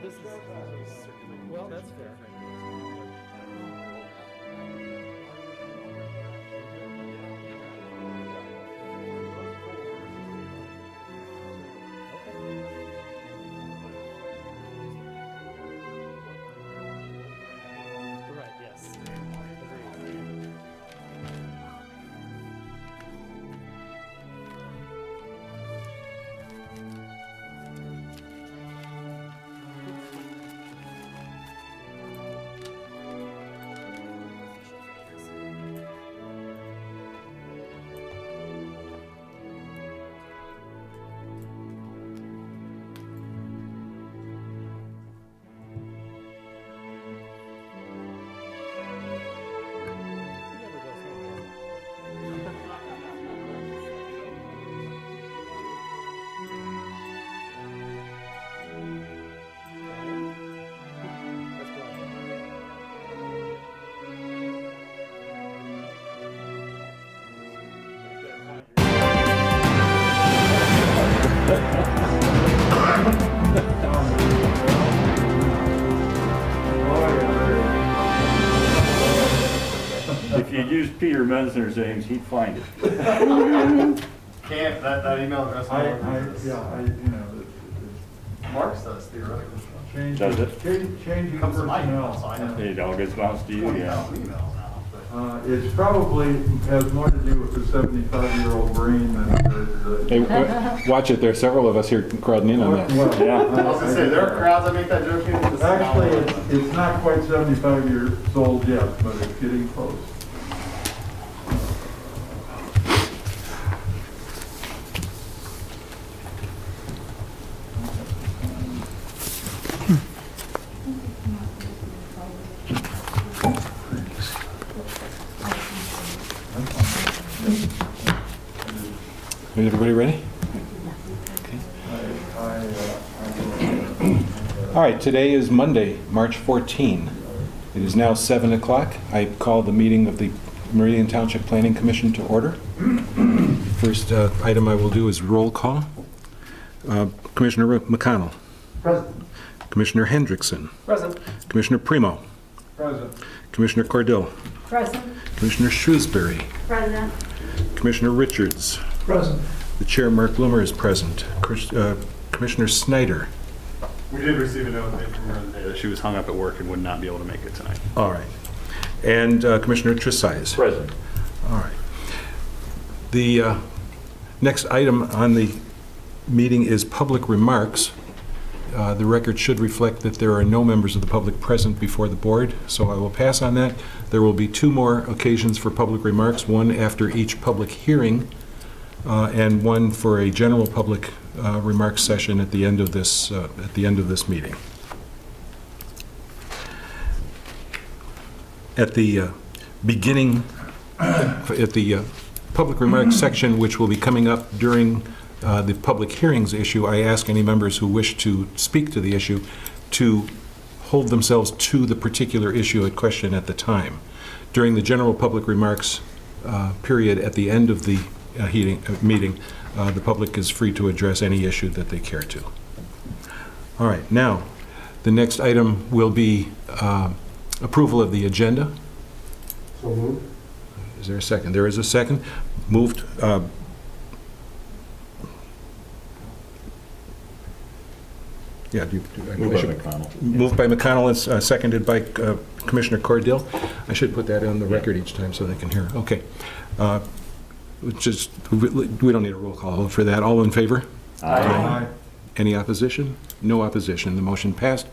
this is, well, that's fair. Right, yes. Agreed. He never goes home. That's Brian. If you use Peter Mesner's names, he'd find it. Can't, that email address. Mark's does theoretically. Does it? Changing Comes to my email, so personnel. I know. It all gets bounced to you, 20,000 yeah. emails now, but. It's probably has more to do with the 75-year-old brain than the. Hey, watch it, there are several of us here crowding in on that. Yeah. I was gonna say, there are crowds that make that joke. Actually, it's not quite 75 years old yet, but it's getting close. Is everybody ready? All right, today is Monday, March 14. It is now 7 o'clock. I call the meeting of the Meridian Township Planning Commission to order. First item I will do is roll call. Commissioner McConnell. Present. Commissioner Hendrickson. Present. Commissioner Primo. Present. Commissioner Cordill. Present. Commissioner Shrewsbury. Present. Commissioner Richards. Present. The Chair, Mark Bloomer, is present. Commissioner Snyder. We did receive a note from her today that she was hung up at work and would not be able to make it tonight. All right. And Commissioner Tresize. Present. All right. The next item on the meeting is public remarks. The record should reflect that there are no members of the public present before the board, so I will pass on that. There will be 2 more occasions for public remarks, one after each public hearing, and one for a general public remarks session at the end of this meeting. At the beginning, at the public remarks section, which will be coming up during the public hearings issue, I ask any members who wish to speak to the issue to hold themselves to the particular issue at question at the time. During the general public remarks period at the end of the meeting, the public is free to address any issue that they care to. All right, now, the next item will be approval of the agenda. So moved. Is there a second? There is a second. Moved. Yeah, moved by McConnell and seconded by Commissioner Cordill. I should put that on the record each time so they can hear. Okay. We don't need a roll call for that. All in favor? Aye. Any opposition? No opposition. The motion passed.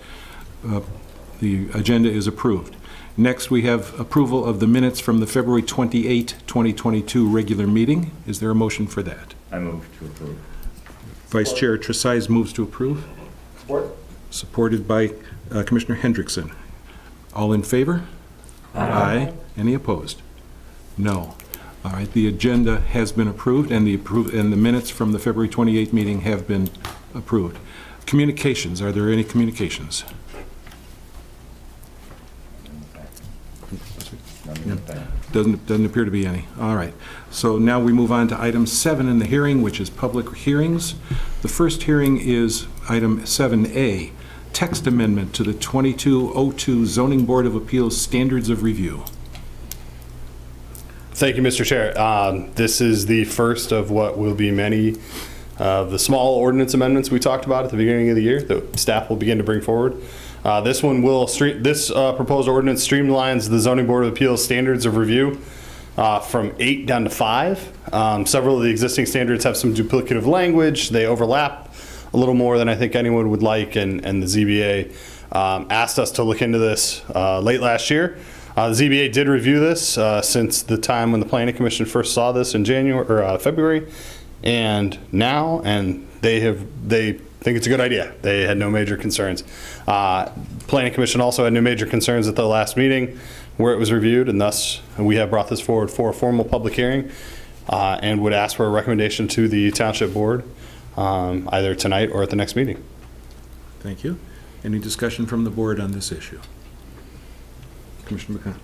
The agenda is approved. Next, we have approval of the minutes from the February 28, 2022 regular meeting. Is there a motion for that? I move to approve. Vice Chair Tresize moves to approve. Support. Supported by Commissioner Hendrickson. All in favor? Aye. Any opposed? No. All right, the agenda has been approved, and the minutes from the February 28th meeting have been approved. Communications, are there any communications? Doesn't appear to be any. All right. So now we move on to item 7 in the hearing, which is public hearings. The first hearing is item 7A. text amendment to the 2202 Zoning Board of Appeals Standards of Review. Thank you, Mr. Chair. This is the first of what will be many of the small ordinance amendments we talked about at the beginning of the year that staff will begin to bring forward. This proposed ordinance streamlines the Zoning Board of Appeals Standards of Review from 8 down to 5. Several of the existing standards have some duplicative language. They overlap a little more than I think anyone would like, and the ZBA asked us to look into this late last year. The ZBA did review this since the time when the Planning Commission first saw this in February, and now, and they think it's a good idea. They had no major concerns. Planning Commission also had no major concerns at the last meeting where it was reviewed, and thus we have brought this forward for a formal public hearing and would ask for a recommendation to the Township Board either tonight or at the next meeting. Thank you. Any discussion from the board on this issue? Commissioner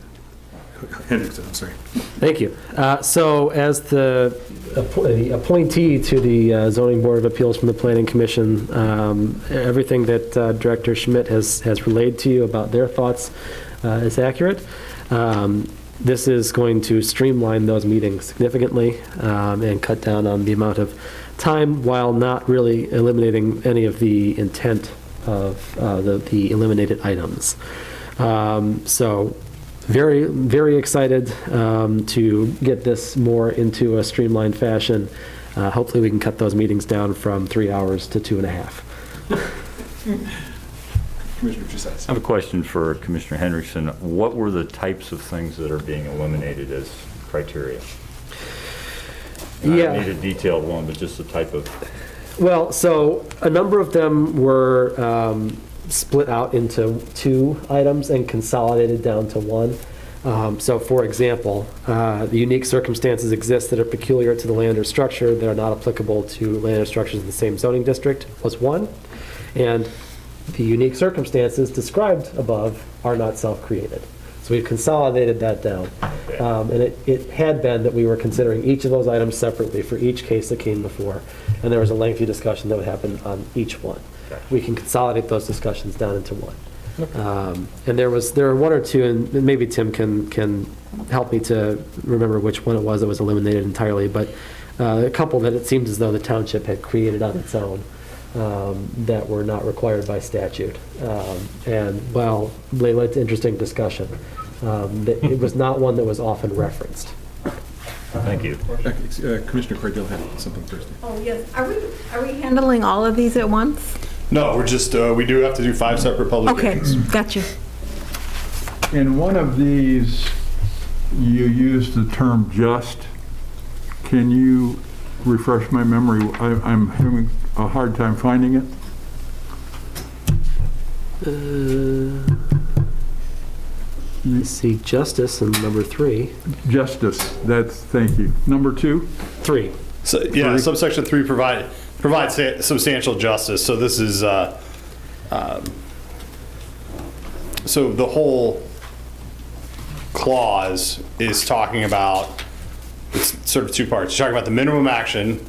Hendrickson, I'm sorry. Thank you. So as the appointee to the Zoning Board of Appeals from the Planning Commission, everything that Director Schmidt has relayed to you about their thoughts is accurate. This is going to streamline those meetings significantly and cut down on the amount of time while not really eliminating any of the intent of the eliminated items. So very, very excited to get this more into a streamlined fashion. Hopefully we can cut those meetings down from 3 hours to 2.5. Commissioner Truscott. I have a question for Commissioner Hendrickson. What were the types of things that are being eliminated as criteria? I don't need a detailed one, but just the type of... Well, so a number of them were split out into 2 items and consolidated down to 1. So for example, the unique circumstances exist that are peculiar to the land or structure that are not applicable to land or structures in the same zoning district was 1. And the unique circumstances described above are not self-created. So we've consolidated that down. And it had been that we were considering each of those items separately for each case that came before. And there was a lengthy discussion that would happen on each one. We can consolidate those discussions down into 1. And there were 1 or 2, and maybe Tim can help me to remember which one it was that was eliminated entirely, but a couple that it seemed as though the township had created on its own that were not required by statute. And well, they led to interesting discussion. It was not one that was often referenced. Thank you. Commissioner Cordell had something first. Oh, yes. Are we handling all of these at once? No, we're just, we do have to do 5 separate public Okay, hearings. gotcha. In one of these, you used the term just. Can you refresh my memory? I'm having a hard time finding it. Let's see, justice in number 3. Justice, thank you. Number 2? 3. So, yeah, subsection 3 provides substantial justice. So this is, so the whole clause is talking about, it's sort of 2 parts. It's talking about the minimum action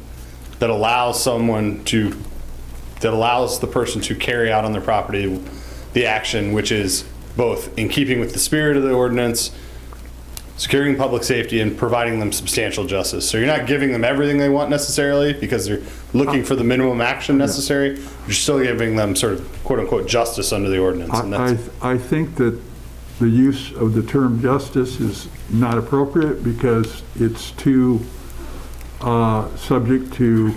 that allows the person to carry out on their property the action, which is both in keeping with the spirit of the ordinance, securing public safety, and providing them substantial justice. So you're not giving them everything they want necessarily because they're looking for the minimum action necessary. You're still giving them sort of quote unquote justice under the ordinance. And I think that the use of the term justice is not appropriate because it's too subject to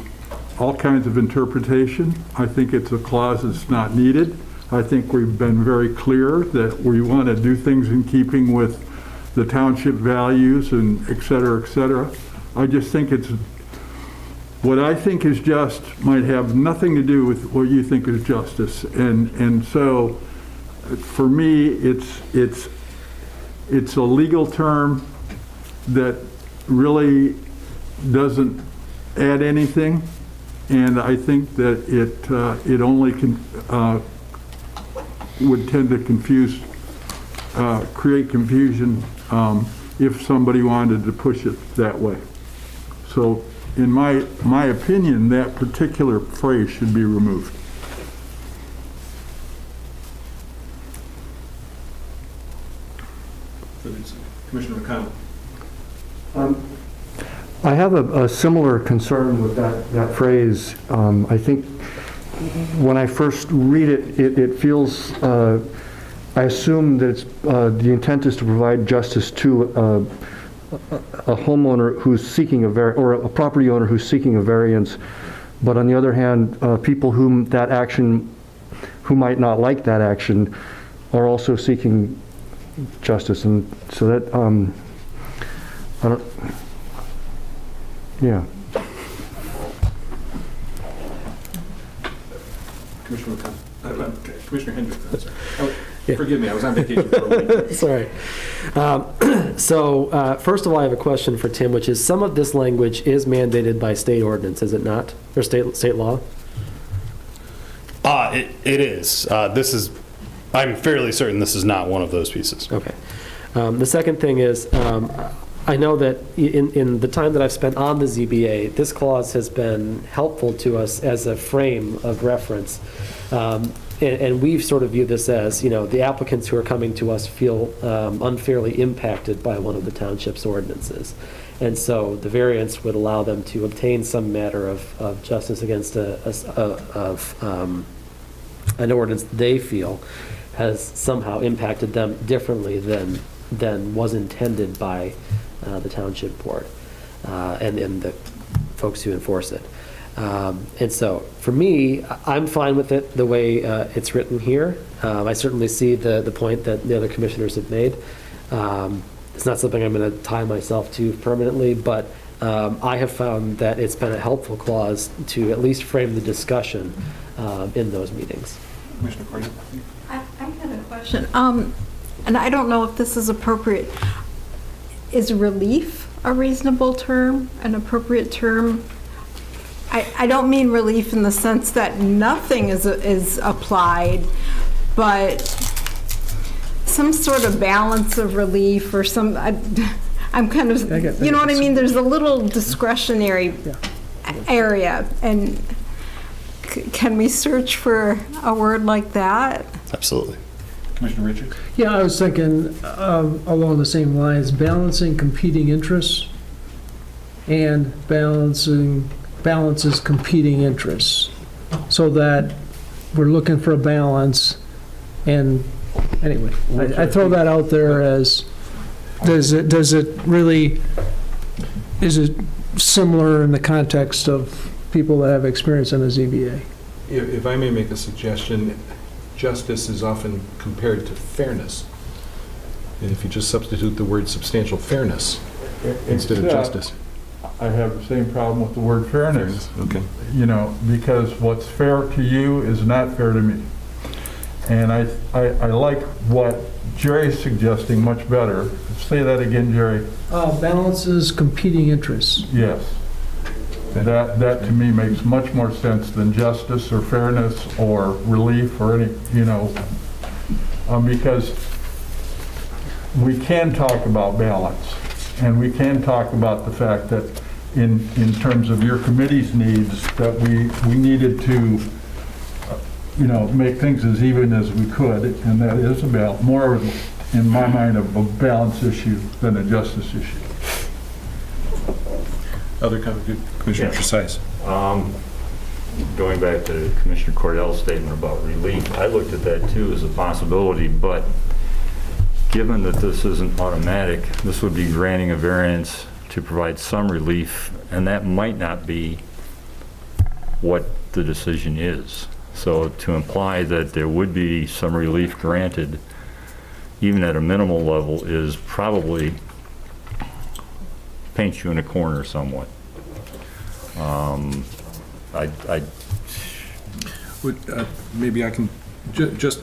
all kinds of interpretation. I think it's a clause that's not needed. I think we've been very clear that we want to do things in keeping with the township values and et cetera, et cetera. I just think what I think is just might have nothing to do with what you think is justice. And so for me, it's a legal term that really doesn't add anything. And I think that it only would tend to create confusion if somebody wanted to push it that way. So in my opinion, that particular phrase should be removed. Commissioner McConnell. I have a similar concern with that phrase. I think when I first read it, it feels, I assume that it's, the intent is to provide justice to a homeowner who's seeking or a property owner who's seeking a variance. But on the other hand, people who might not like that action are also seeking justice. And so that, I don't, yeah. Commissioner McConnell. Commissioner Hendrick, I'm sorry. Yeah. Forgive me, I was on vacation for a week. Sorry. So first of all, I have a question for Tim, which is some of this language is mandated by state ordinance, is it not? Or state law? It is. I'm fairly certain this is not one of those pieces. Okay. The second thing is, I know that in the time that I've spent on the ZBA, this clause has been helpful to us as a frame of reference. And we've sort of viewed this as, the applicants who are coming to us feel unfairly impacted by one of the township's ordinances. And so the variance would allow them to obtain some matter of justice against an ordinance they feel has somehow impacted them differently than was intended by the township board and the folks who enforce it. And so, for me, I'm fine with it the way it's written here. I certainly see the point that the other commissioners have made. It's not something I'm going to tie myself to permanently, but I have found that it's been a helpful clause to at least frame the discussion in those meetings. Commissioner Cornell. I had a question, and I don't know if this is appropriate. Is relief a reasonable term, an appropriate term? I don't mean relief in the sense that nothing is applied, but some sort of balance of relief or some, I'm kind of, you know what I mean? There's a little discretionary area, and can we search for a word like that? Absolutely. Commissioner Richards. Yeah, I was thinking along the same lines, balancing competing interests and balances competing interests, so that we're looking for a balance. And anyway, I throw that out there as, is it similar in the context of people that have experience in a ZBA? If I may make a suggestion, justice is often compared to fairness. And if you just substitute the word substantial fairness instead of justice. I have the same problem with the word fairness. Okay. Because what's fair to you is not fair to me. And I like what Jerry's suggesting much better. Say that again, Jerry. Balances competing interests. Yes. That to me makes much more sense than justice or fairness or relief or any, because we can talk about balance, and we can talk about the fact that in terms of your committee's needs, that we needed to make things as even as we could, and that is about more, in my mind, of a balance issue than a justice issue. Other comment, Commissioner Tresize. Going back to Commissioner Cordell's statement about relief, I looked at that too as a possibility, but given that this isn't automatic, this would be granting a variance to provide some relief, and that might not be what the decision is. So to imply that there would be some relief granted, even at a minimal level, is probably paints you in a corner somewhat. Maybe I can, just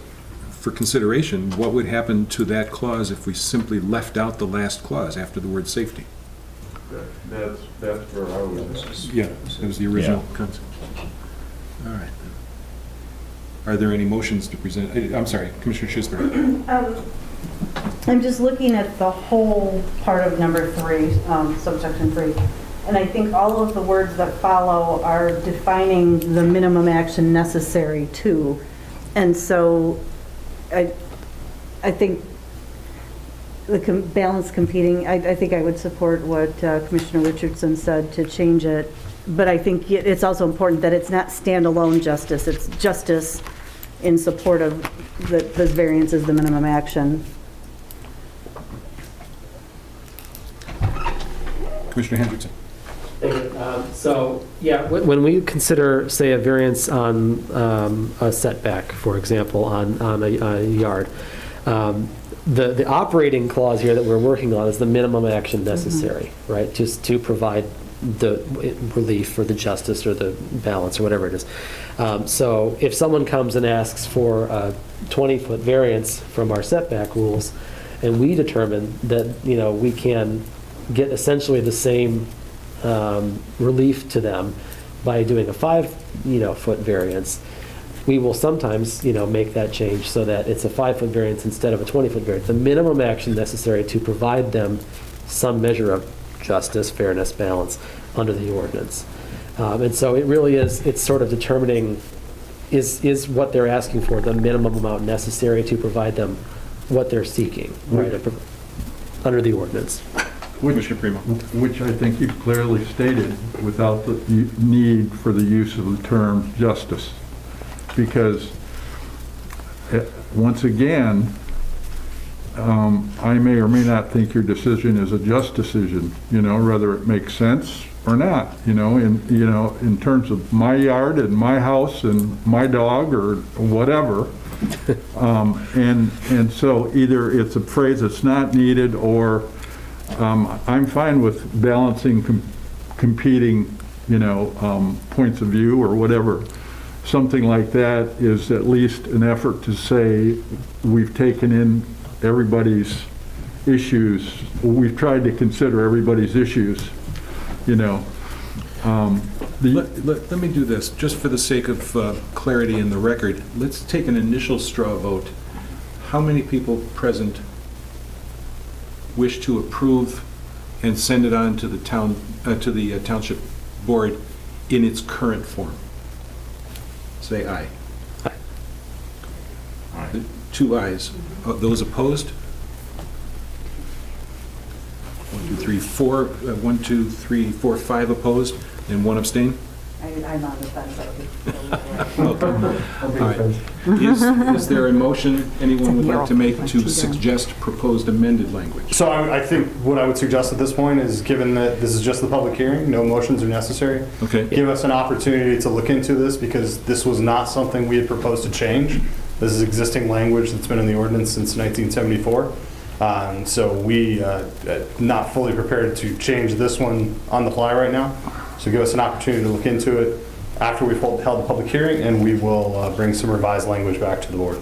for consideration, what would happen to that clause if we simply left out the last clause after the word safety? That's where I was. Yeah, that was the original concept. All right. Are there any motions to present? I'm sorry, Commissioner Schuster. I'm just looking at the whole part of number 3, subsection 3, and I think all of the words that follow are defining the minimum action necessary too. And so I think balance competing, I think I would support what Commissioner Richardson said to change it. But I think it's also important that it's not standalone justice. It's justice in support of this variance as the minimum action. Commissioner Hendrickson. Thank you. So, yeah, when we consider, say, a variance on a setback, for example, on a yard, the operating clause here that we're working on is the minimum action necessary, right? Just to provide the relief or the justice or the balance or whatever it is. So if someone comes and asks for a 20-foot variance from our setback rules, and we determine that, we can get essentially the same relief to them by doing a 5-foot variance, we will sometimes, make that change so that it's a 5-foot variance instead of a 20-foot variance. The minimum action necessary to provide them some measure of justice, fairness, balance under the ordinance. And so it really is, it's sort of determining is what they're asking for the minimum amount necessary to provide them what they're seeking, right, under the ordinance. Commissioner Primo. Which I think you clearly stated without the need for the use of the term justice. Because, once again, I may or may not think your decision is a just decision, whether it makes sense or not, in terms of my yard and my house and my dog or whatever. And so either it's a phrase that's not needed, or I'm fine with balancing competing, points of view or whatever. Something like that is at least an effort to say we've taken in everybody's issues. We've tried to consider everybody's issues, Let me do this, just for the sake of clarity in the record. Let's take an initial straw vote. How many people present wish to approve and send it on to the township board in its current form? Say aye. Aye. Aye. 2 ayes. Those opposed? 1, 2, 3, 4. 1, 2, 3, 4, 5 opposed, and 1 abstain. I'm on the fence. All right. Is there a motion anyone would like to make to suggest proposed amended language? So I think what I would suggest at this point is, given that this is just the public hearing, no motions are necessary. Okay. Give us an opportunity to look into this, because this was not something we had proposed to change. This is existing language that's been in the ordinance since 1974. So we not fully prepared to change this one on the fly right now. So give us an opportunity to look into it after we've held the public hearing, and we will bring some revised language back to the board.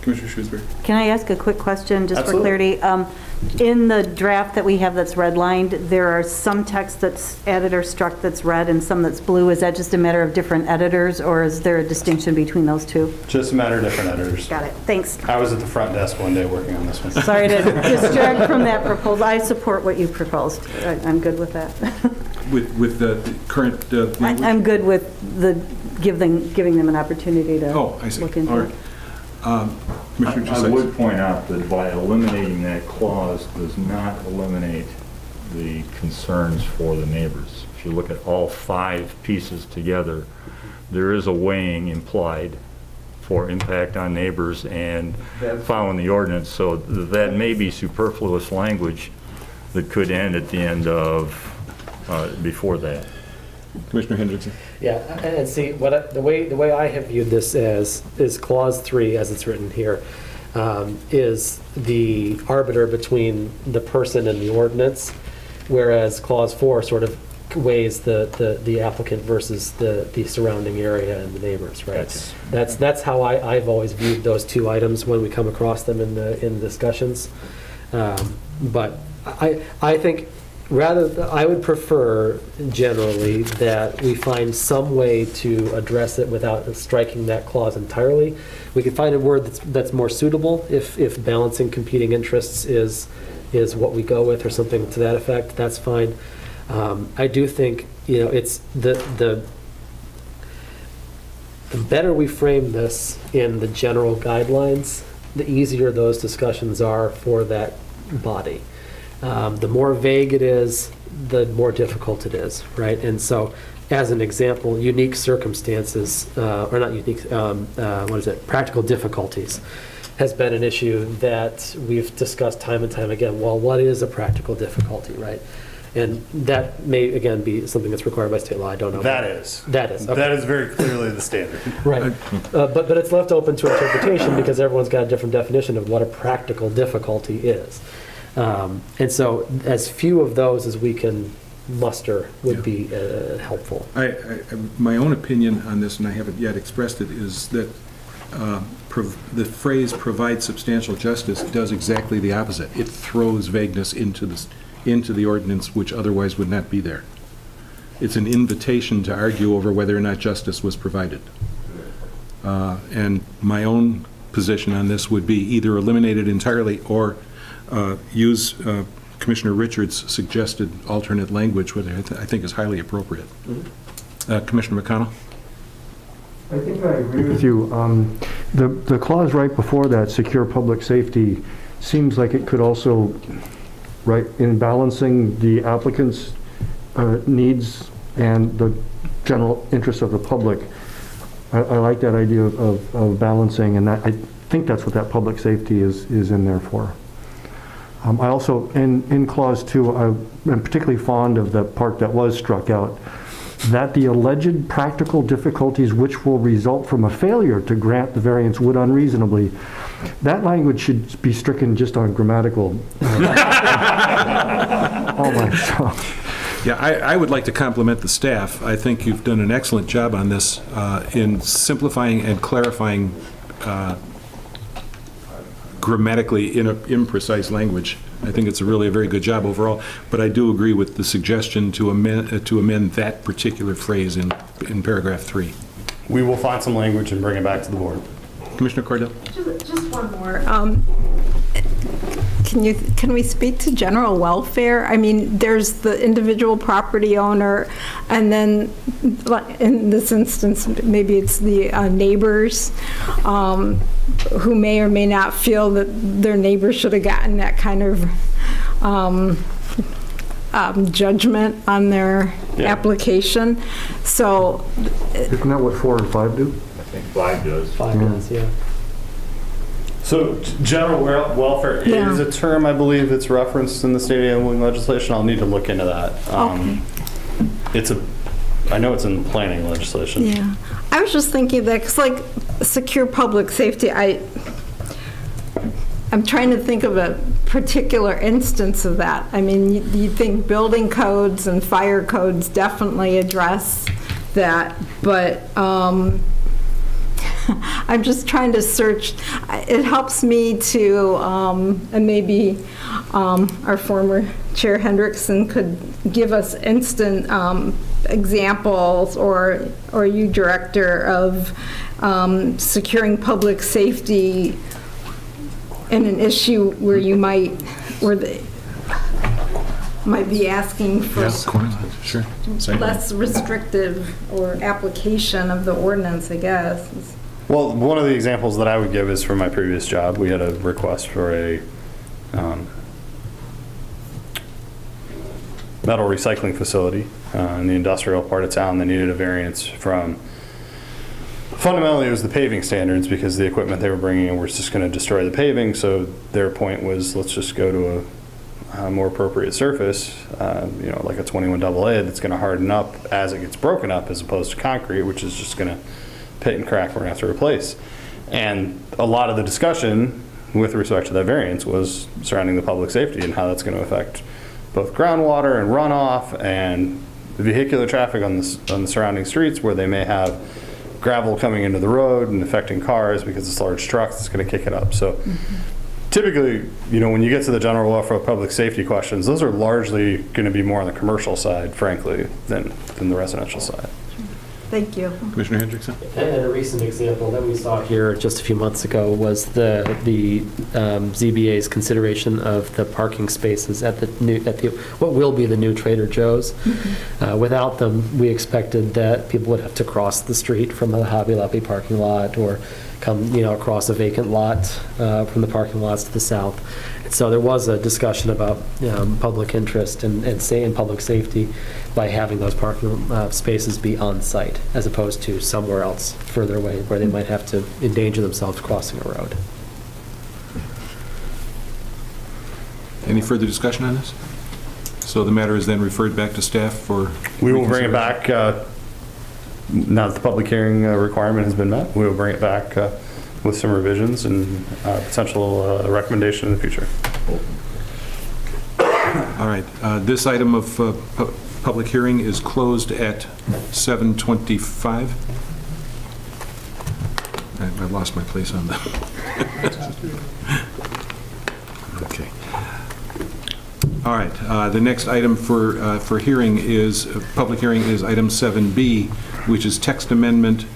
Commissioner Shrewsbury. Can I ask a quick question, just for Absolutely. clarity? In the draft that we have that's redlined, there are some text that's added or struck that's red and some that's blue. Is that just a matter of different editors, or is there a distinction between those two? Just a matter of different editors. Got it. Thanks. I was at the front desk one day working on this one. Sorry to distract from that proposal. I support what you proposed. I'm good with that. With the current language? I'm good with giving them an opportunity to Oh, I see. look into All it. right. Commissioner I Truscott. would point out that by eliminating that clause does not eliminate the concerns for the neighbors. If you look at all 5 pieces together, there is a weighing implied for impact on neighbors and following the ordinance. So that may be superfluous language that could end at the end of, before that. Commissioner Hendrickson. Yeah, and see, the way I have viewed this is clause 3, as it's written here, is the arbiter between the person and the ordinance, whereas clause 4 sort of weighs the applicant versus the surrounding area and the neighbors, right? That's how I've always viewed those 2 items when we come across them in discussions. But I think I would prefer generally that we find some way to address it without striking that clause entirely. We could find a word that's more suitable if balancing competing interests is what we go with, or something to that effect. That's fine. I do think it's the better we frame this in the general guidelines, the easier those discussions are for that body. The more vague it is, the more difficult it is, right? And so, as an example, unique circumstances, or not unique, practical difficulties has been an issue that we've discussed time and time again. Well, what is a practical difficulty, right? And that may, again, be something that's required by state law. I don't know. That is. That is. Okay. That is very clearly the standard. Right. But it's left open to interpretation because everyone's got a different definition of what a practical difficulty is. And so as few of those as we can muster would be helpful. My own opinion on this, and I haven't yet expressed it, is that the phrase "provide substantial justice" does exactly the opposite. It throws vagueness into the ordinance, which otherwise would not be there. It's an invitation to argue over whether or not justice was provided. And my own position on this would be either eliminate it entirely or use Commissioner Richards' suggested alternate language, which I think is highly appropriate. Commissioner McConnell? I think I agree with you. The clause right before that, secure public safety, seems like it could also, right, in balancing the applicant's needs and the general interest of the public. I like that idea of balancing, and I think that's what that public safety is in there for. I also, in clause 2, I'm particularly fond of the part that was struck out, that the alleged practical difficulties which will result from a failure to grant the variance would unreasonably. That language should be stricken just on grammatical. Yeah, I would like to compliment the staff. I think you've done an excellent job on this in simplifying and clarifying grammatically imprecise language. I think it's really a very good job overall, but I do agree with the suggestion to amend that particular phrase in paragraph 3. We will find some language and bring it back to the board. Commissioner Cordell? Just one more. Can we speak to general welfare? I mean, there's the individual property owner, and then in this instance, maybe it's the neighbors who may or may not feel that their neighbor should have gotten that kind of judgment on their application. So, isn't that what 4 and 5 do? I think 5 does. 5 does, yeah. So general welfare is a term, I believe, that's referenced in the state enabling legislation. I'll need to look into that. Okay. I know it's in planning legislation. Yeah. I was just thinking that, because like secure public safety, I'm trying to think of a particular instance of that. I mean, you think building codes and fire codes definitely address that, but I'm just trying to search. It helps me to, and maybe our former Chair Hendrickson could give us instant examples, or you, Director, of securing public safety in an issue where you might be asking for Sure. less restrictive or application of the ordinance, I guess. Well, one of the examples that I would give is from my previous job. We had a request for a metal recycling facility in the industrial part of town. They needed a variance from, fundamentally it was the paving standards, because the equipment they were bringing in was just going to destroy the paving. So their point was, let's just go to a more appropriate surface, like a 21AA that's going to harden up as it gets broken up, as opposed to concrete, which is just going to pit and crack. We're going to have to replace. And a lot of the discussion with respect to that variance was surrounding the public safety and how that's going to affect both groundwater and runoff and vehicular traffic on the surrounding streets, where they may have gravel coming into the road and affecting cars because it's large trucks that's going to kick it up. So typically, when you get to the general welfare public safety questions, those are largely going to be more on the commercial side, frankly, than the residential side. Thank you. Commissioner Hendrickson? And a recent example that we saw here just a few months ago was the ZBA's consideration of the parking spaces at what will be the new Trader Joe's. Without them, we expected that people would have to cross the street from the Hobby Lobby parking lot, or come, across a vacant lot from the parking lots to the south. And so there was a discussion about public interest and public safety by having those parking spaces be on site as opposed to somewhere else further away where they might have to endanger themselves crossing a road. Any further discussion on this? So the matter is then referred back to staff for... We will bring it back, now that the public hearing requirement has been met, we will bring it back with some revisions and potential recommendation in the future. All right. This item of public hearing is closed at 7:25. I lost my place on that. Okay. All right. The next item for hearing is, public hearing is item 7B, which is text amendment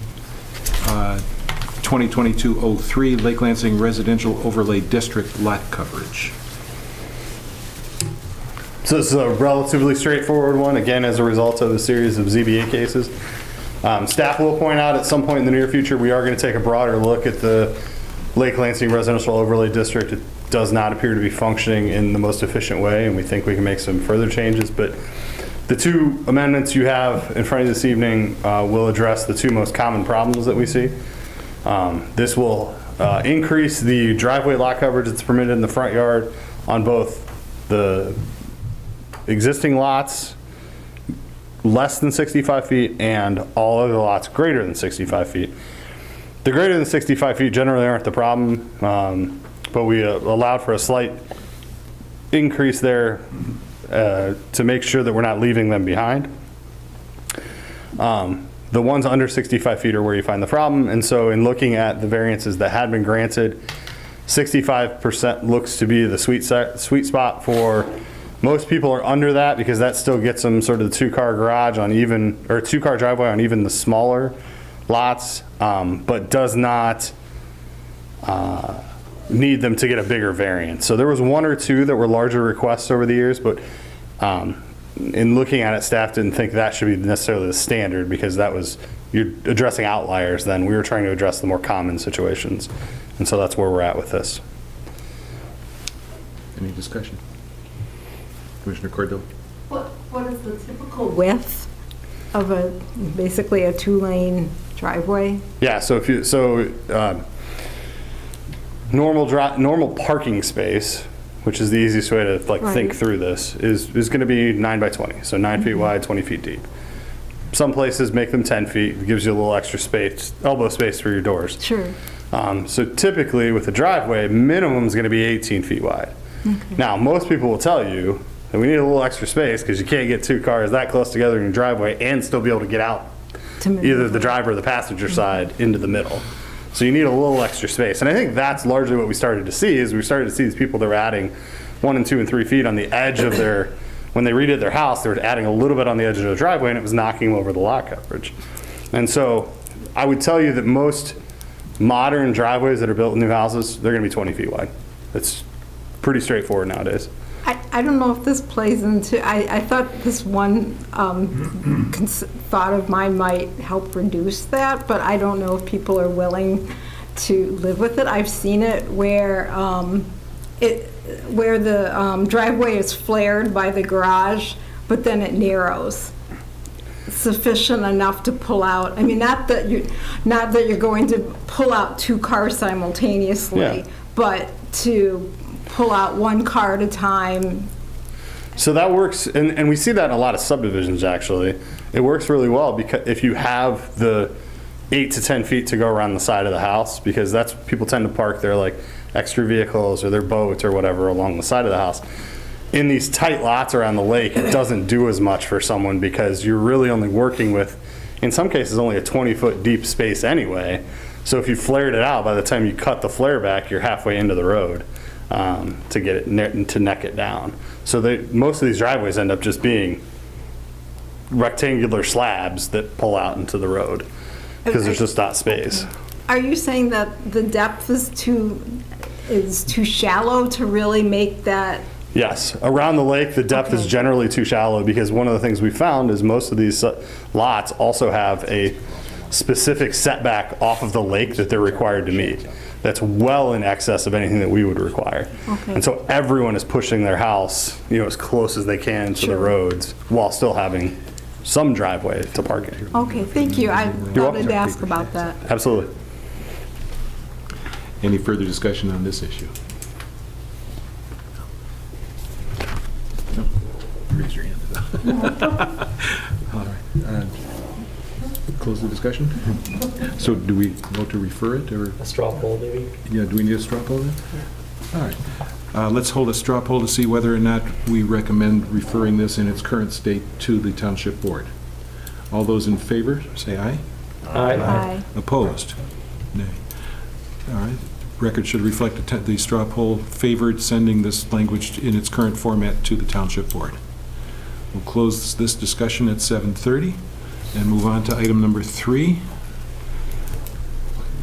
2022-03, Lake Lansing Residential Overlay District lot coverage. So this is a relatively straightforward one, again, as a result of a series of ZBA cases. Staff will point out at some point in the near future, we are going to take a broader look at the Lake Lansing Residential Overlay District. It does not appear to be functioning in the most efficient way, and we think we can make some further changes. But the two amendments you have in front of you this evening will address the two most common problems that we see. This will increase the driveway lot coverage that's permitted in the front yard on both the existing lots less than 65 feet and all other lots greater than 65 feet. The greater than 65 feet generally aren't the problem, but we allowed for a slight increase there to make sure that we're not leaving them behind. The ones under 65 feet are where you find the problem, and so in looking at the variances that had been granted, 65% looks to be the sweet spot for most people. Are under that because that still gets them sort of the two-car garage on even, or two-car driveway on even the smaller lots, but does not need them to get a bigger variance. So there was one or two that were larger requests over the years, but in looking at it, staff didn't think that should be necessarily the standard because that was, you're addressing outliers then. We were trying to address the more common situations. And so that's where we're at with this. Any discussion? Commissioner Cordell? What is the typical width of basically a two-lane driveway? Yeah, so if you, normal parking space, which is the easiest way to think through this, is going to be 9 by 20, so 9 feet wide, 20 feet deep. Some places make them 10 feet. It gives you a little extra space, elbow space for your doors. Sure. So typically with a driveway, minimum is going to be 18 feet wide. Okay. Now, most people will tell you that we need a little extra space because you can't get two cars that close together in your driveway and still be able to get out either the driver or the passenger side into the middle. So you need a little extra space. And I think that's largely what we started to see, is we started to see these people that were adding 1 and 2 and 3 feet on the edge of their, when they redid their house, they were adding a little bit on the edge of the driveway and it was knocking over the lot coverage. And so I would tell you that most modern driveways that are built in new houses, they're gonna be 20 feet wide. It's pretty straightforward nowadays. I don't know if this plays into, I thought this one thought of mine might help reduce that, but I don't know if people are willing to live with it. I've seen it where the driveway is flared by the garage, but then it narrows sufficient enough to pull out. I mean, not that you're going to pull out two cars simultaneously, but to pull out one car at a time. So that works, and we see that in a lot of subdivisions actually. It works really well because if you have the 8 to 10 feet to go around the side of the house, because that's, people tend to park their like extra vehicles or their boat or whatever along the side of the house. In these tight lots around the lake, it doesn't do as much for someone because you're really only working with, in some cases, only a 20-foot deep space anyway. So if you flared it out, by the time you cut the flare back, you're halfway into the road. To get it to neck it down. So most of these driveways end up just being rectangular slabs that pull out into the road because there's just not space. Are you saying that the depth is too shallow to really make that? Yes, around the lake the depth is generally too shallow because one of the things we found is most of these lots also have a specific setback off of the lake that they're required to meet. That's well in excess of anything that we would require. Okay. And so everyone is pushing their house, as close as they can to the Sure. roads while still having some driveway to park in. Okay, thank you. I You're wanted welcome. to ask about that. Absolutely. Any further discussion on this issue? No? Raise your hand. All right. Close the discussion? So do we vote to refer it, or, A straw poll, maybe? yeah, do we need a straw poll then? All right. Let's hold a straw poll to see whether or not we recommend referring this in its current state to the Township Board. All those in favor, say aye. Aye. Opposed? Nay. All right. Record should reflect the straw poll favored sending this language in its current format to the Township Board. We'll close this discussion at 7:30 and move on to item number 3.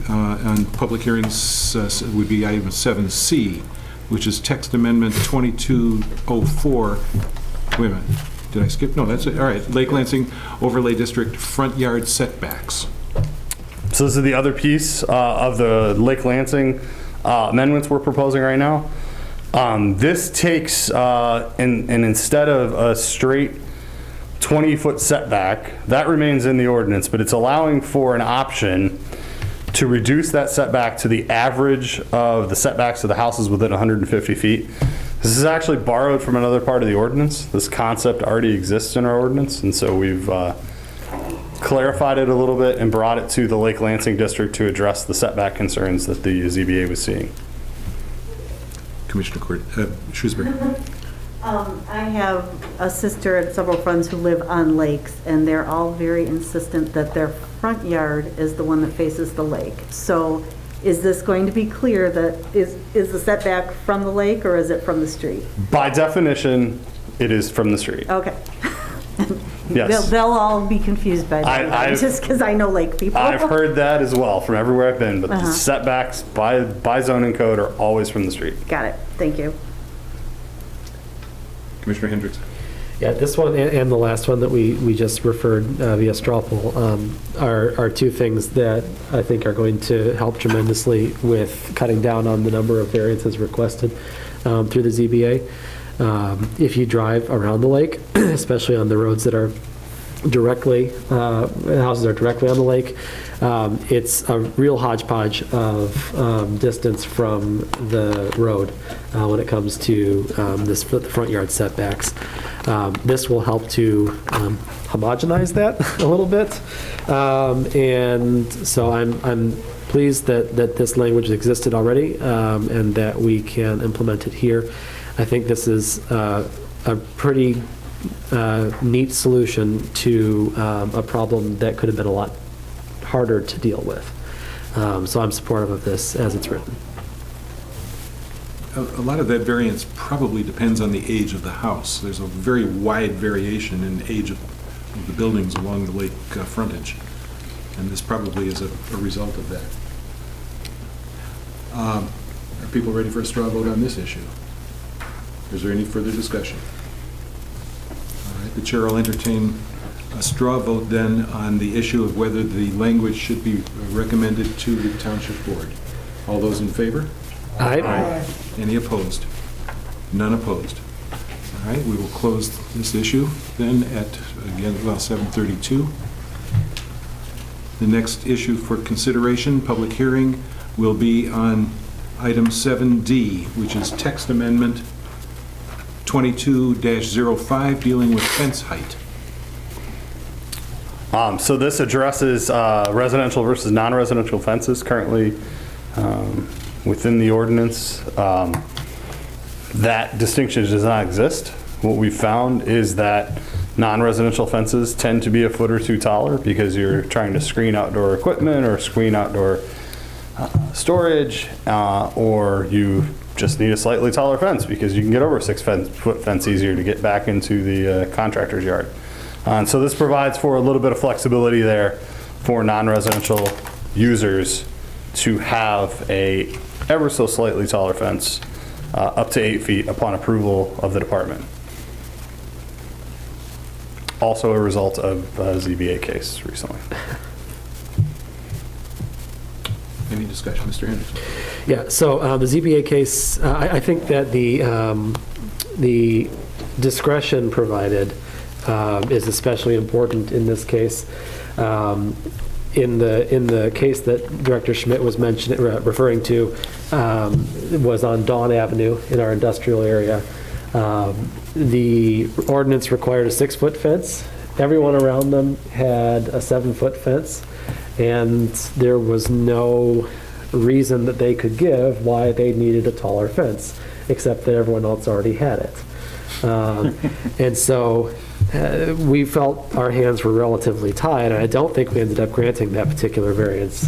On public hearings would be item 7C, which is text amendment 2204. Wait a minute. Did I skip? No, that's it. All right. Lake Lansing Overlay District front yard setbacks. So this is the other piece of the Lake Lansing amendments we're proposing right now. This takes, and instead of a straight 20-foot setback, that remains in the ordinance, but it's allowing for an option to reduce that setback to the average of the setbacks of the houses within 150 feet. This is actually borrowed from another part of the ordinance. This concept already exists in our ordinance, and so we've clarified it a little bit and brought it to the Lake Lansing District to address the setback concerns that the ZBA was seeing. Commissioner Shrewsbury. I have a sister and several friends who live on lakes, and they're all very insistent that their front yard is the one that faces the lake. So is this going to be clear that is the setback from the lake, or is it from the street? By definition, it is from the street. Okay. Yes. They'll all be confused by that, just because I know lake people. I've heard that as well from everywhere I've been, but the setbacks by zoning code are always from the street. Got it. Thank you. Commissioner Hendricks. Yeah, this one and the last one that we just referred via straw poll are two things that I think are going to help tremendously with cutting down on the number of variances requested through the ZBA. If you drive around the lake, especially on the roads that are directly, houses are directly on the lake, it's a real hodgepodge of distance from the road when it comes to this front yard setbacks. This will help to homogenize that a little bit. And so I'm pleased that this language existed already and that we can implement it here. I think this is a pretty neat solution to a problem that could have been a lot harder to deal with. So I'm supportive of this as it's written. A lot of that variance probably depends on the age of the house. There's a very wide variation in age of the buildings along the lake frontage, and this probably is a result of that. Are people ready for a straw vote on this issue? Is there any further discussion? All right, the chair will entertain a straw vote then on the issue of whether the language should be recommended to the Township Board. All those in favor? Aye. Any opposed? None opposed. All right, we will close this issue then at, again, about 7:32. The next issue for consideration, public hearing, will be on item 7D, which is text amendment 22-05, dealing with fence height. So this addresses residential versus non-residential fences currently within the ordinance. That distinction does not exist. What we've found is that non-residential fences tend to be a foot or two taller because you're trying to screen outdoor equipment or screen outdoor storage, or you just need a slightly taller fence because you can get over a 6-foot fence easier to get back into the contractor's yard. And so this provides for a little bit of flexibility there for non-residential users to have a ever so slightly taller fence up to 8 feet upon approval of the department. Also a result of a ZBA case recently. Any discussion, Mr. Anderson? Yeah, so the ZBA case, I think that the discretion provided is especially important in this case. In the case that Director Schmidt was referring to, was on Dawn Avenue in our industrial area. The ordinance required a 6-foot fence. Everyone around them had a 7-foot fence, and there was no reason that they could give why they needed a taller fence, except that everyone else already had it. And so we felt our hands were relatively tied, and I don't think we ended up granting that particular variance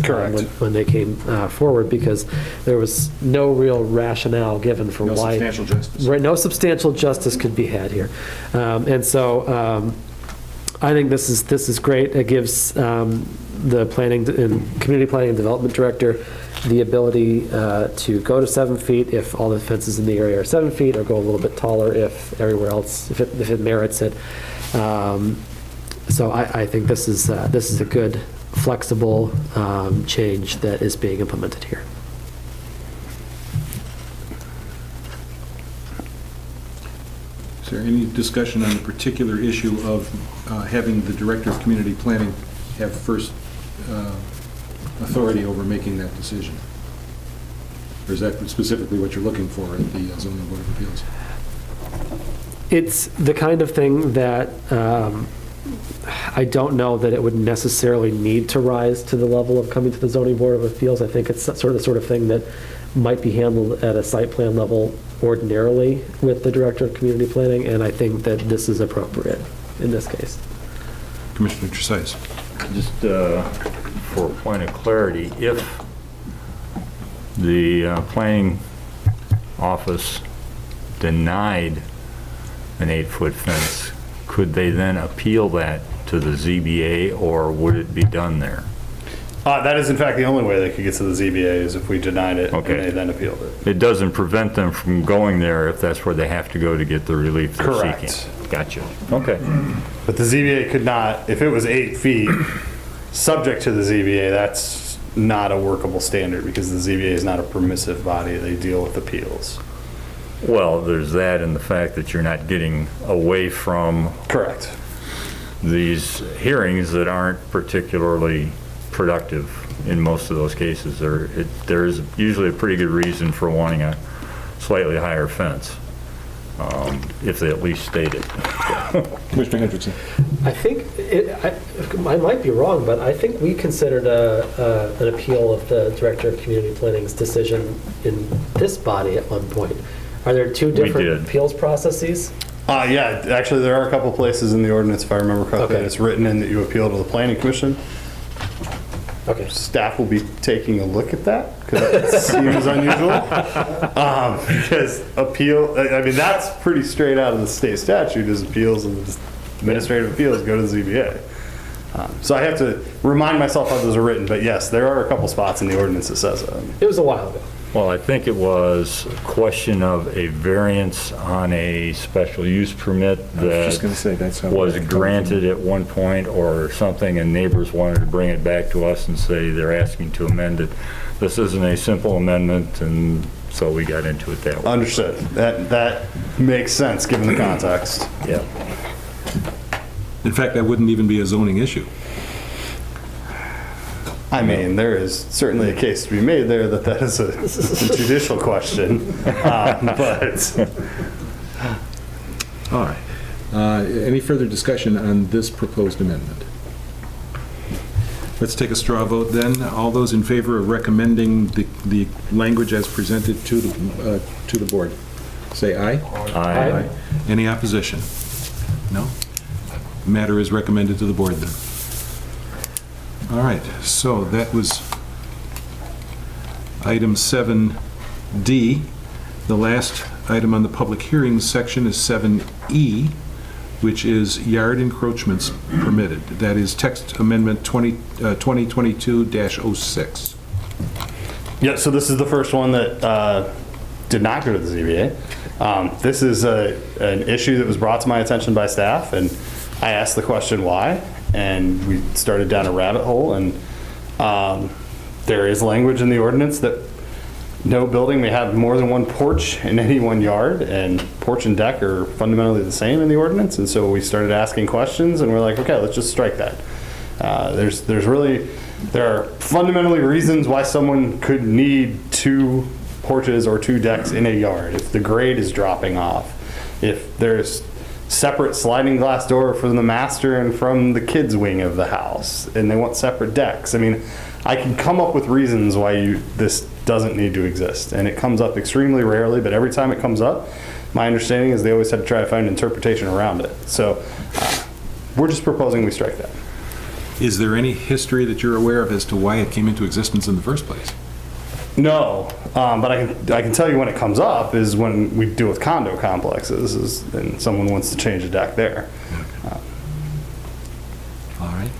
when they came forward, because there was no real rationale given for No why. substantial justice. Right, no substantial justice could be had here. And so I think this is great. It gives the planning and community planning and development director the ability to go to 7 feet if all the fences in the area are 7 feet, or go a little bit taller if everywhere else, if it merits it. So I think this is a good, flexible change that is being implemented here. Is there any discussion on the particular issue of having the Director of Community Planning have first authority over making that decision? Or is that specifically what you're looking for at the Zoning Board of Appeals? It's the kind of thing that I don't know that it would necessarily need to rise to the level of coming to the Zoning Board of Appeals. I think it's sort of thing that might be handled at a site plan level ordinarily with the Director of Community Planning, and I think that this is appropriate in this case. Commissioner Tresize. Just for a point of clarity, if the planning office denied an 8-foot fence, could they then appeal that to the ZBA, or would it be done there? That is in fact the only way they could get to the ZBA, is if we denied it and they then appealed it. It doesn't prevent them from going there if that's where they have to go to get the relief they're Correct. seeking. Gotcha. Okay. But the ZBA could not, if it was 8 feet, subject to the ZBA, that's not a workable standard, because the ZBA is not a permissive body. They deal with appeals. Well, there's that, and the fact that you're not getting away from Correct. these hearings that aren't particularly productive in most of those cases. There's usually a pretty good reason for wanting a slightly higher fence, if they at least state it. Commissioner Hendrickson. I think, I might be wrong, but I think we considered an appeal of the Director of Community Planning's decision in this body at one point. Are there two different appeals processes? Yeah, actually there are a couple places in the ordinance, if I remember correctly, Okay. it's written in that you appeal to the Planning Commission. Okay. Staff will be taking a look at that, because it seems unusual. Because appeal, I mean, that's pretty straight out of the state statute, is appeals and administrative appeals go to the ZBA. So I have to remind myself how those are written, but yes, there are a couple spots in the ordinance that says that. It was a while ago. Well, I think it was a question of a variance on a special use permit that was granted at one point or something, and neighbors wanted to bring it back to us and say they're asking to amend it. This isn't a simple amendment, and so we got into it that way. Understood. That makes sense, given the context. Yeah. In fact, that wouldn't even be a zoning issue. I mean, there is certainly a case to be made there that is a judicial question, but... All right. Any further discussion on this proposed amendment? Let's take a straw vote then. All those in favor of recommending the language as presented to the board, say aye. Aye. Any opposition? No? Matter is recommended to the board then. All right, so that was item 7D. The last item on the public hearings section is 7E, which is yard encroachments permitted. That is text amendment 2022-06. Yeah, so this is the first one that did not go to the ZBA. This is an issue that was brought to my attention by staff, and I asked the question why, and we started down a rabbit hole, and There is language in the ordinance that no building may have more than one porch in any one yard, and porch and deck are fundamentally the same in the ordinance. And so we started asking questions, and we're like, okay, let's just strike that. There are fundamentally reasons why someone could need 2 porches or 2 decks in a yard. If the grade is dropping off, if there's separate sliding glass door from the master and from the kids' wing of the house, and they want separate decks. I mean, I can come up with reasons why this doesn't need to exist, and it comes up extremely rarely, but every time it comes up, my understanding is they always had to try to find an interpretation around it. So we're just proposing we strike that. Is there any history that you're aware of as to why it came into existence in the first place? No, but I can tell you when it comes up is when we deal with condo complexes, and someone wants to change a deck there. All right.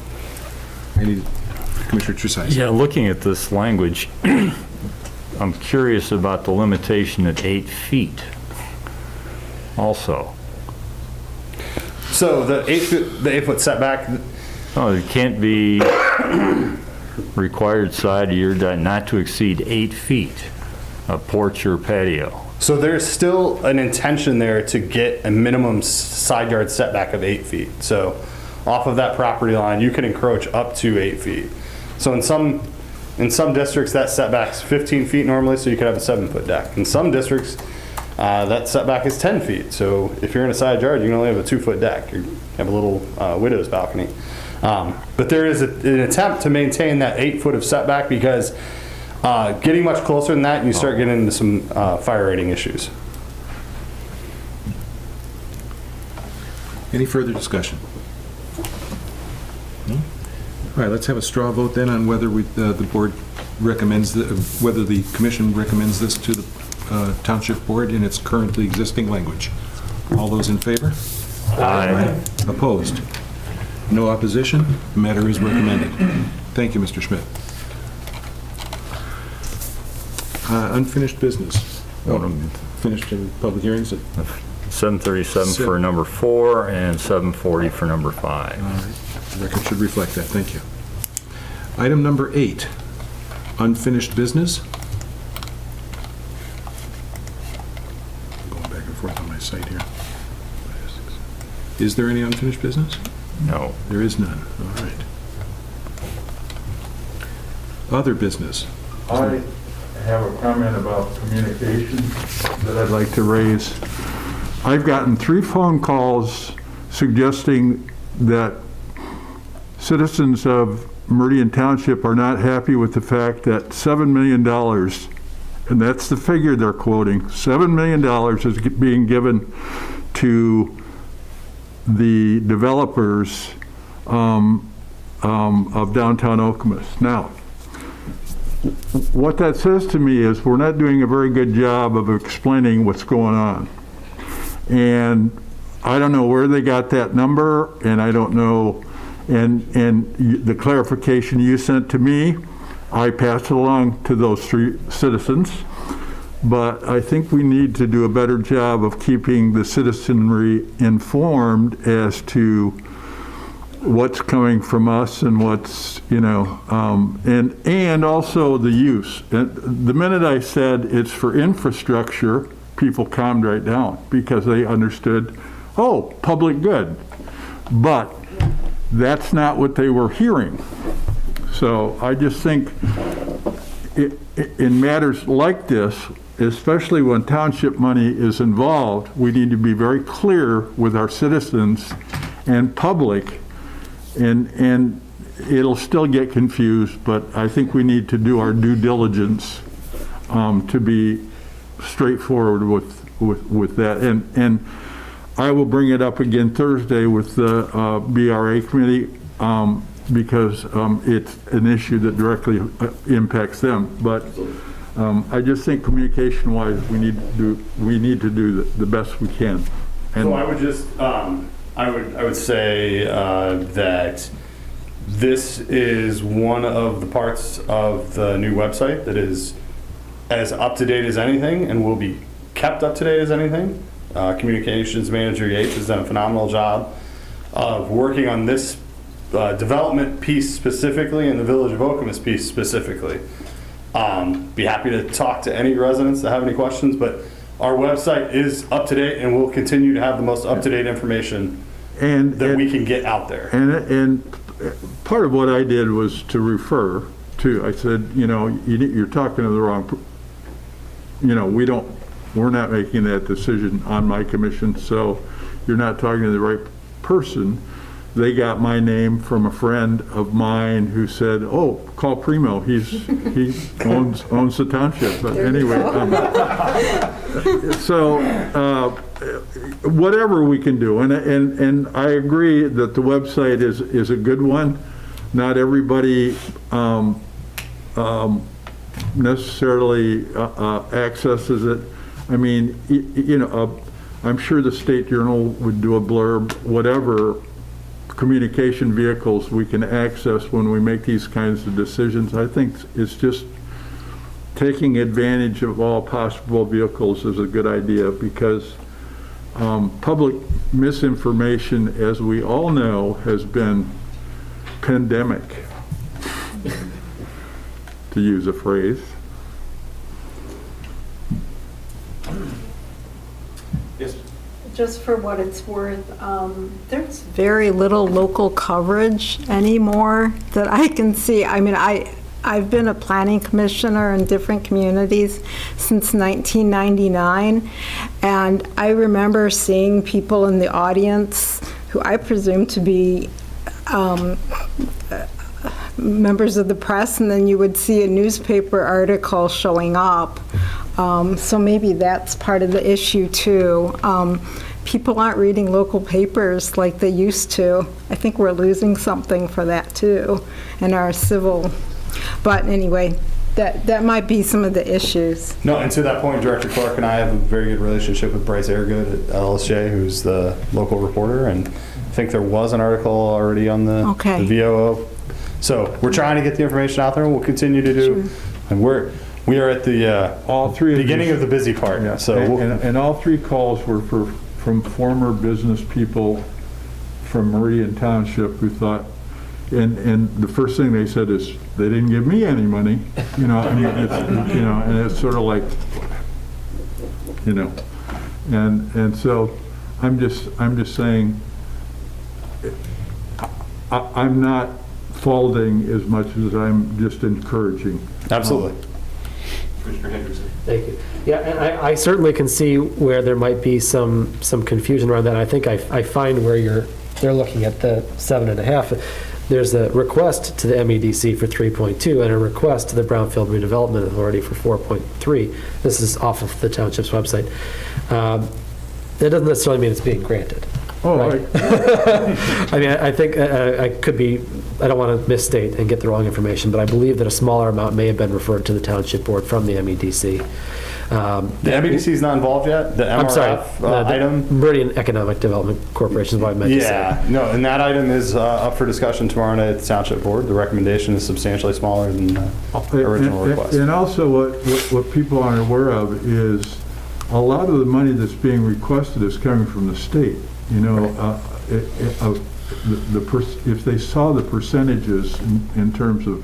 Commissioner Trusais. Yeah, looking at this language, I'm curious about the limitation at 8 feet also. So the 8-foot setback. Oh, it can't be required side of your deck not to exceed 8 feet, a porch or patio. So there's still an intention there to get a minimum side yard setback of 8 feet. So off of that property line, you can encroach up to 8 feet. So in some districts, that setback's 15 feet normally, so you could have a 7-foot deck. In some districts, that setback is 10 feet. So if you're in a side yard, you can only have a 2-foot deck. You have a little widow's balcony. But there is an attempt to maintain that 8 foot of setback, because getting much closer than that, you start getting into some fire rating issues. Any further discussion? No? All right, let's have a straw vote then on whether the board recommends, whether the commission recommends this to the township board in its currently existing language. All those in favor? Aye. Opposed? No opposition? The matter is recommended. Thank you, Mr. Schmidt. Unfinished business. Finished in public hearings at 737 for number 4 and 740 for number 5. All right. The record should reflect that. Thank you. Item number 8, unfinished business. Going back and forth on my site here. Is there any unfinished business? No. There is none. All right. Other business. I have a comment about communication that I'd like to raise. I've gotten 3 phone calls suggesting that citizens of Meridian Township are not happy with the fact that $7 million, and that's the figure they're quoting, $7 million is being given to the developers of downtown Okemos. Now, what that says to me is we're not doing a very good job of explaining what's going on. And I don't know where they got that number, and I don't know, and the clarification you sent to me, I passed it along to those 3 citizens. But I think we need to do a better job of keeping the citizenry informed as to what's coming from us and what's, and also the use. And the minute I said it's for infrastructure, people calmed right down because they understood, oh, public good. But that's not what they were hearing. So I just think in matters like this, especially when township money is involved, we need to be very clear with our citizens and public, and it'll still get confused, but I think we need to do our due diligence to be straightforward with that. And I will bring it up again Thursday with the BRA committee because it's an issue that directly impacts them. But I just think communication-wise, we need to do the best we can. And So I would just, I would say that this is one of the parts of the new website that is as up-to-date as anything and will be kept up-to-date as anything. Communications Manager Yates has done a phenomenal job of working on this development piece specifically and the Village of Okemos piece specifically. Be happy to talk to any residents that have any questions, but our website is up to date and we'll continue to have the most up-to-date information that we can get out there. And part of what I did was to refer to, I said, you're talking to the wrong, we're not making that decision on my commission, so you're not talking to the right person. They got my name from a friend of mine who said, "Oh, call Primo. He owns the township." But anyway, so whatever we can do, and I agree that the website is a good one. Not everybody necessarily accesses it. I mean, I'm sure the State Journal would do a blurb, whatever communication vehicles we can access when we make these kinds of decisions. I think it's just taking advantage of all possible vehicles is a good idea, because public misinformation, as we all know, has been pandemic, to use a phrase. Yes. Just for what it's worth, there's very little local coverage anymore that I can see. I mean, I've been a planning commissioner in different communities since 1999, and I remember seeing people in the audience who I presume to be members of the press, and then you would see a newspaper article showing up. So maybe that's part of the issue too. People aren't reading local papers like they used to. I think we're losing something for that too in our civil. But anyway, that might be some of the issues. No, and to that point, Director Clark and I have a very good relationship with Bryce Airgood at LSJ, who's the local reporter, and I think there was an article already on the VOO. So we're trying to get the information out there, and we'll continue to do. And we are at the beginning of the busy part. Yeah. So and all three calls were from former business people from Meridian Township who thought, and the first thing they said is, they didn't give me any money. I mean, and it's sort of like, and so I'm just saying, I'm not faulting as much as I'm just encouraging. Absolutely. Commissioner Hendrickson. Thank you. Yeah, and I certainly can see where there might be some confusion around that. I think I find where they're looking at the 7.5. There's a request to the MEDC for 3.2 and a request to the Brownfield Redevelopment Authority for 4.3. This is off of the township's website. That doesn't necessarily mean it's being granted. Oh, right. I mean, I think I could be, I don't want to misstate and get the wrong information, but I believe that a smaller amount may have been referred to the township board from the MEDC. The MEDC is not involved yet? The MRF I'm sorry, item? Meridian Economic Development Corporation is what I meant to say. Yeah, no, and that item is up for discussion tomorrow night at the township board. The recommendation is substantially smaller than the original request. And also what people aren't aware of is a lot of the money that's being requested is coming from the state. If they saw the percentages in terms of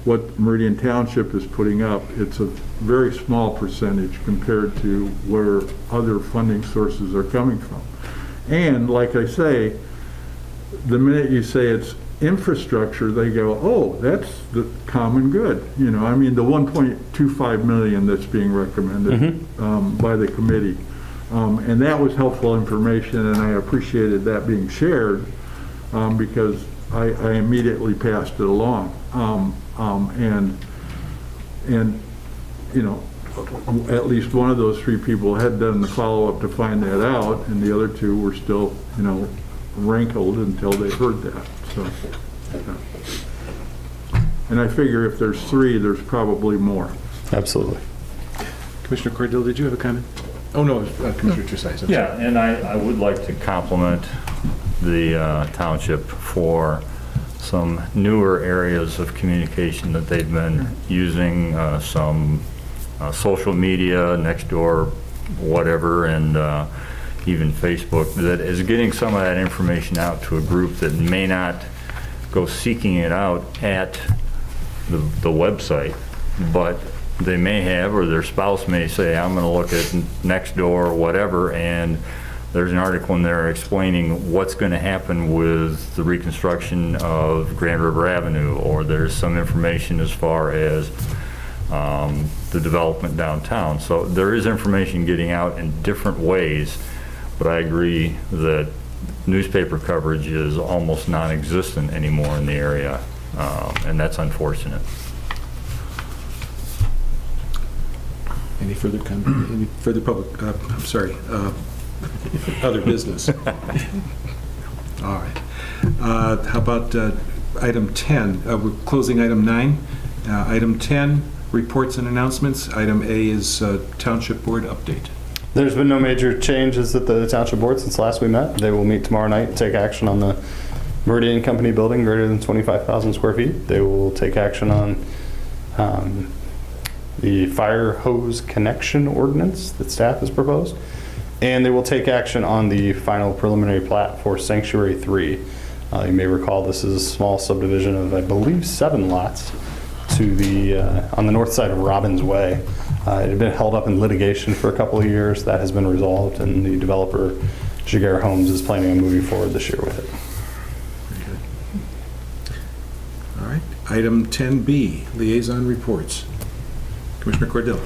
what Meridian Township is putting up, it's a very small percentage compared to where other funding sources are coming from. And like I say, the minute you say it's infrastructure, they go, oh, that's the common good. I mean, the 1.25 million that's being recommended by the committee. And that was helpful information, and I appreciated that being shared because I immediately passed it along. At least one of those three people had done the follow-up to find that out, and the other two were still, rankled until they heard that. So, and I figure if there's three, there's probably more. Absolutely. Commissioner Cordell, did you have a comment? Oh, no, Commissioner Trusais. Yeah, and I would like to compliment the township for some newer areas of communication that they've been using, some social media, Nextdoor, whatever, and even Facebook, that is getting some of that information out to a group that may not go seeking it out at the website, but they may have, or their spouse may say, I'm going to look at Nextdoor or whatever, and there's an article in there explaining what's going to happen with the reconstruction of Grand River Avenue, or there's some information as far as the development downtown. So there is information getting out in different ways, but I agree that newspaper coverage is almost non-existent anymore in the area, and that's unfortunate. Any further any further public, I'm sorry, other business? All right. How about item 10? We're closing item 9. Item 10, reports and announcements. Item A is Township Board update. There's been no major changes at the Township Board since last we met. They will meet tomorrow night and take action on the Meridian Company building greater than 25,000 square feet. They will take action on the fire hose connection ordinance that staff has proposed. And they will take action on the final preliminary plat for Sanctuary 3. You may recall this is a small subdivision of, I believe, 7 lots to the on the north side of Robbins Way. It had been held up in litigation for a couple of years. That has been resolved, and the developer, Jaguar Homes, is planning on moving forward this year with it. All right. Item 10B, liaison reports. Commissioner Cordillo.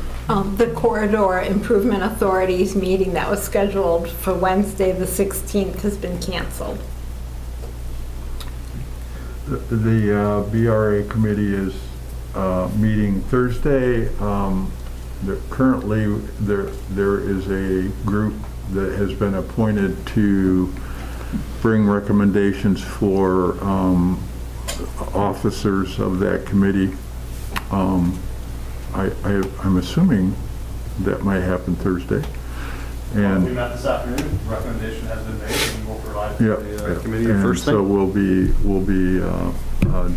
The Corridor Improvement Authority's meeting that was scheduled for Wednesday, the 16th, has been canceled. The BRA committee is meeting Thursday. Currently, there is a group that has been appointed to bring recommendations for officers of that committee. I'm assuming that might happen Thursday. And we met this afternoon. Recommendation has been made, and we'll provide the committee and first thing. so we'll be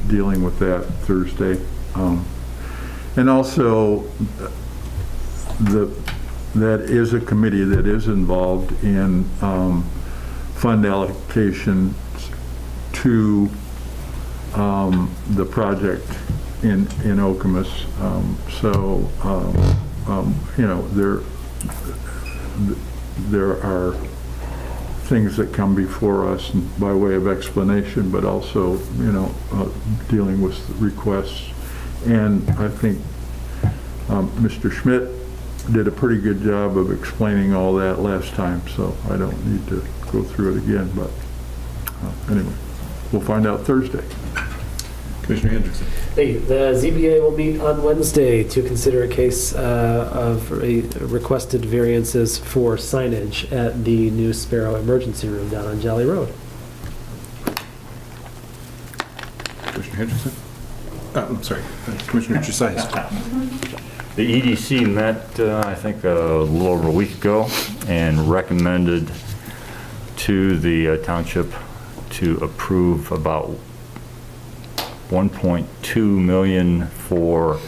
dealing with that Thursday. And also, that is a committee that is involved in fund allocations to the project in Okemos. You know, there are things that come before us by way of explanation, but also, you know, dealing with requests. And I think Mr. Schmidt did a pretty good job of explaining all that last time, so I don't need to go through it again, but anyway, we'll find out Thursday. Commissioner Hendrickson. Hey, the ZBA will meet on Wednesday to consider a case of requested variances for signage at the new Sparrow Emergency Room down on Jolly Road. Commissioner Hendrickson. I'm sorry, Commissioner Tresias. The EDC met, I think, a little over a week ago and recommended to the township to approve about $1.2 million for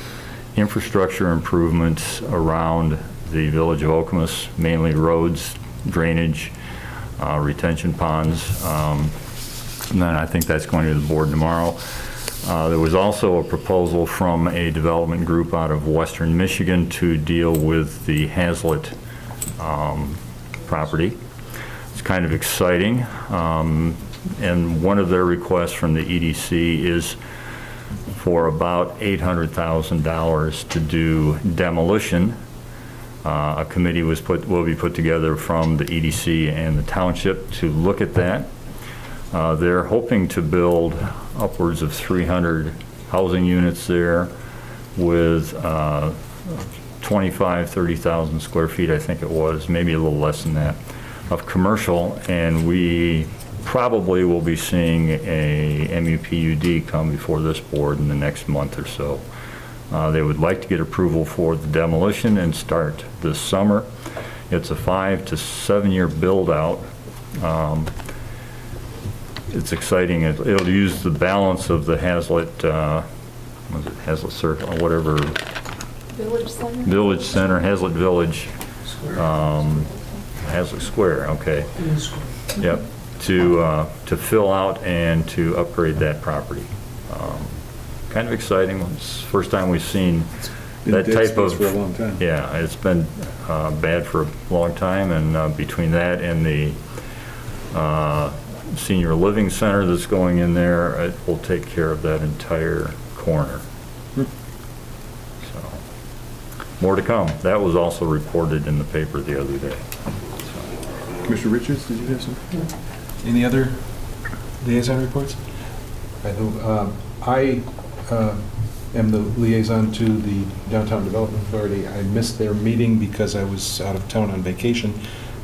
infrastructure improvements around the village of Okemos, mainly roads, drainage, retention ponds. And then I think that's going to the board tomorrow. There was also a proposal from a development group out of Western Michigan to deal with the Hazlitt property. It's kind of exciting. And one of their requests from the EDC is for about $800,000 to do demolition. A committee will be put together from the EDC and the township to look at that. They're hoping to build upwards of 300 housing units there with 30,000 square feet, I think it was, maybe a little less than that, of commercial, and we probably will be seeing a MUPUD come before this board in the next month or so. They would like to get approval for the demolition and start this summer. It's a 5 to 7 year build out. It's exciting. It'll use the balance of the Hazlitt, was it Hazlitt Circle, or whatever. Village Center, Hazlitt Village, Hazlitt Square, okay. Yep. to fill out and to upgrade that property. Kind of exciting. It's the first time we've seen that type of... for a long time. Yeah, it's been bad for a long time, and between that and the senior living center that's going in there, it will take care of that entire corner. So, more to come. That was also reported in the paper the other day. Commissioner Richards, did you have something? Any other liaison reports? I am the liaison to the Downtown Development Authority. I missed their meeting because I was out of town on vacation.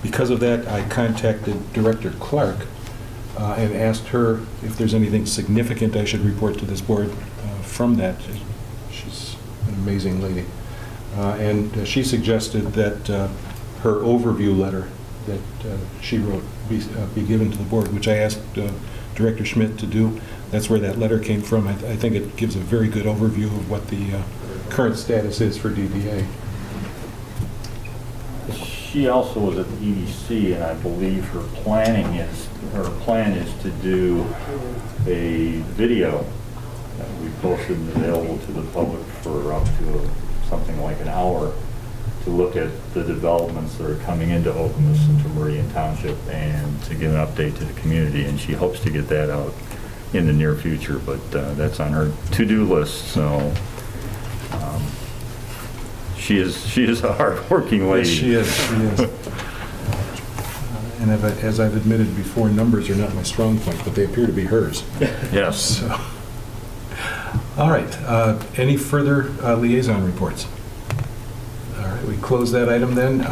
Because of that, I contacted Director Clark and asked her if there's anything significant I should report to this board from that. She's an amazing lady. And she suggested that her overview letter that she wrote be given to the board, which I asked Director Schmidt to do. That's where that letter came from. I think it gives a very good overview of what the current status is for DDA. She also was at the EDC, and I believe her plan is to do a video that will be posted and available to the public for up to something like an hour to look at the developments that are coming into Okemos, into Meridian Township, and to give an update to the community. And she hopes to get that out in the near future, but that's on her to-do list. So she is a hard-working lady. Yes, she is. She is. And as I've admitted before, numbers are not my strong point, but they appear to be hers. Yes. So. All right. Any further liaison reports? All right. We close that item then.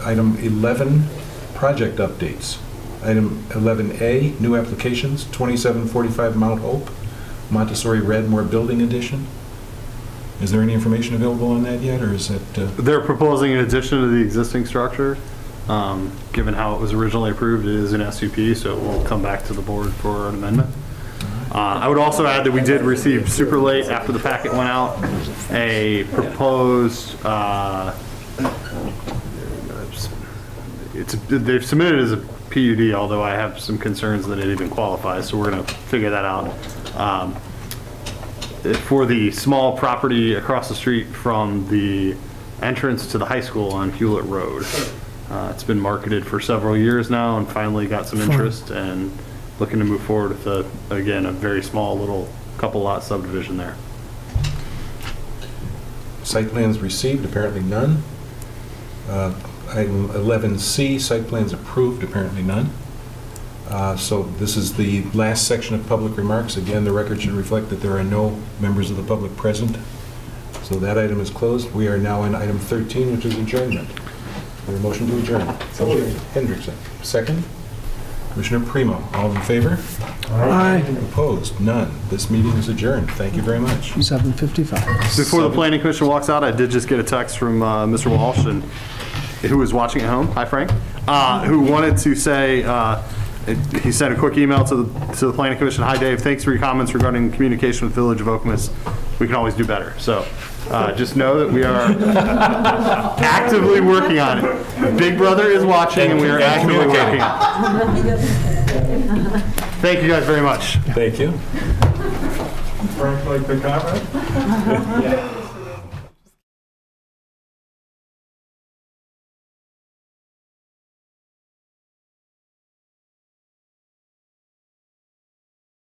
Item 11, project updates. Item 11A, new applications, 2745 Mount Hope, Montessori Radmore Building Addition. Is there any information available on that yet, or is that? They're proposing an addition to the existing structure. Given how it was originally approved, it is an SUP, so it will come back to the board for an amendment. I would also add that we did receive super late after the packet went out, a proposed, they've submitted it as a PUD, although I have some concerns that it even qualifies, so we're going to figure that out. For the small property across the street from the entrance to the high school on Hewlett Road. It's been marketed for several years now and finally got some interest, and looking to move forward with, again, a very small little couple lot subdivision there. Site plans received, apparently none. Item 11C, site plans approved, apparently none. So this is the last section of public remarks. Again, the record should reflect that there are no members of the public present. So that item is closed. We are now on item 13, which is adjournment. Is there a motion to adjourn? Hendrickson. Second? Commissioner Primo. All in favor? Aye. Opposed? None. This meeting is adjourned. Thank you very much. 7:55. Before the planning commission walks out, I did just get a text from Mr. Walsh, and who was watching at home. Hi, Frank. Who wanted to say, he sent a quick email to the planning commission. Hi, Dave. Thanks for your comments regarding communication with Village of Okemos. We can always do better. So just know that we are actively working on it. Big Brother is watching, and we are actively working on it. Thank you guys very much. Thank you. Frank, like the comment? Yeah.